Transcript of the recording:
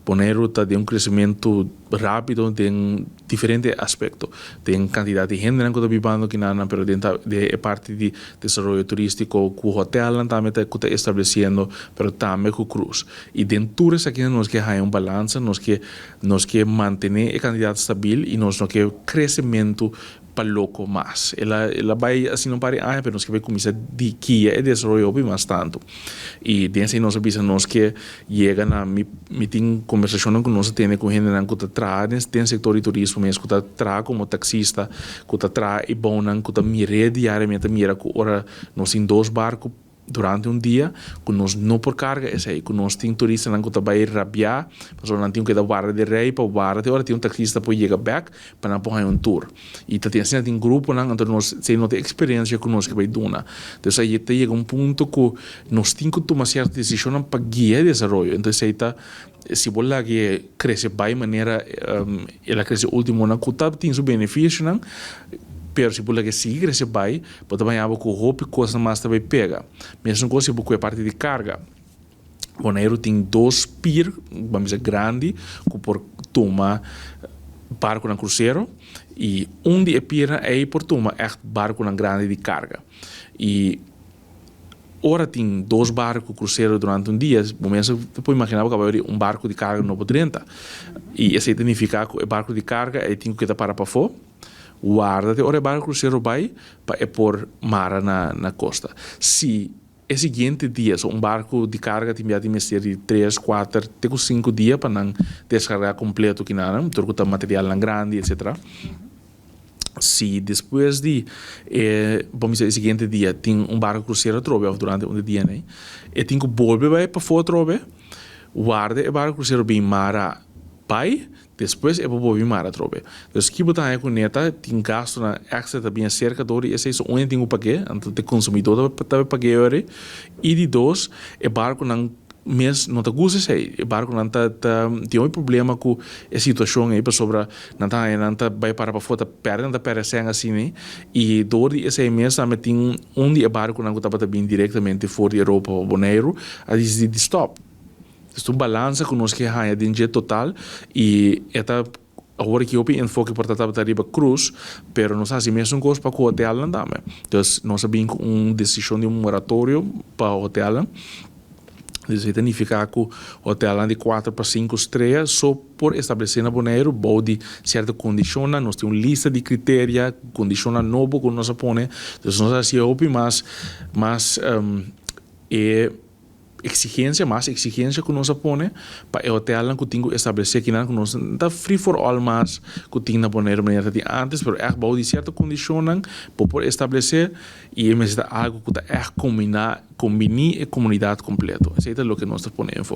Bonaire está de crescimento rápido em diferentes aspectos. Tem quantidade de gente que está vivendo aqui, pero de parte de desenvolvimento turístico, com o hotel também está estabelecendo, pero também com cruz. E dentro disso aqui nós que há balança, nós que manter a quantidade estável e nós que crescimento para louco mais. Ela vai assim não pare mas nós que vai começar de que é desenvolver mais tanto. E dentro nós sabemos nós que chega na meeting conversação com nós tem com gente que está traz tem setor de turismo mesmo que está traz como taxista, que está traz e bom que está mira diariamente mira que ora nós em dois barcos durante dia, que nós não por carga, é aí, que nós temos turistas que estão vai rabiar, mas nós temos que dar barra de rei para barra de hora, tem taxista para chegar back para não fazer tour. E tem assim tem grupo, então nós não tem experiência que nós que vai donar. Então aí chega ponto que nós temos que tomar certa decisão para guiar desenvolvimento. Então aí tá se bola que cresce de maneira ela cresce último na que tem seu benefício, não? Pero se você seguir crescer bem, pode também haver com roupa e coisa mais também pega. Mesmo coisa se você é parte de carga. Bonaire tem dois pier, vamos dizer grande, que por tomar barco na cruzeiro e de pier é por tomar barco na grande de carga. E ora tem dois barcos cruzeiro durante dia, você pode imaginar que vai haver barco de carga no 30. E isso significa que o barco de carga tem que estar para fora. Guarda, ora barco cruzeiro vai é por mar na costa. Se é seguinte dia, barco de carga tem de ser de 3, 4, até 5 dias para não descarregar completo que não, porque material não grande, etc. Se depois de, vamos dizer, o seguinte dia tem barco cruzeiro trove durante dia, né? E tem que voltar para fora trove, guarda o barco cruzeiro bem mar pai, depois é para o mar a trobe. Então, que botar aí com neta, tem gasto na extra também cerca de esse é um tem o pagué, então o consumidor também pagué e de dois, o barco não mês não está gosto aí, o barco não tem um problema com a situação aí para sobre não tá vai para fora perde sem assim né e do esse mês também tem dia barco não está bem diretamente fora da Europa ou Bonaire a dizer de stop. Isto balança que nós que há de total e esta agora que eu penso enfoque por tratar de arriba cruz, pero nós assim mesmo coisa para o hotel não dá. Então nós sabemos decisão de moratório para o hotel. Isso significa que o hotel de 4 para 5 estrelas só por estabelecer na Bonaire pode certa condição, nós temos lista de critérios, condição novo que nós põe. Então nós assim mais mais exigência que nós põe para o hotel que tem que estabelecer que nós está free for all mais que tem na Bonaire maneira de antes, pero é bom de certa condição para poder estabelecer e é algo que é combinar a comunidade completa. Isso é o que nós ponemos.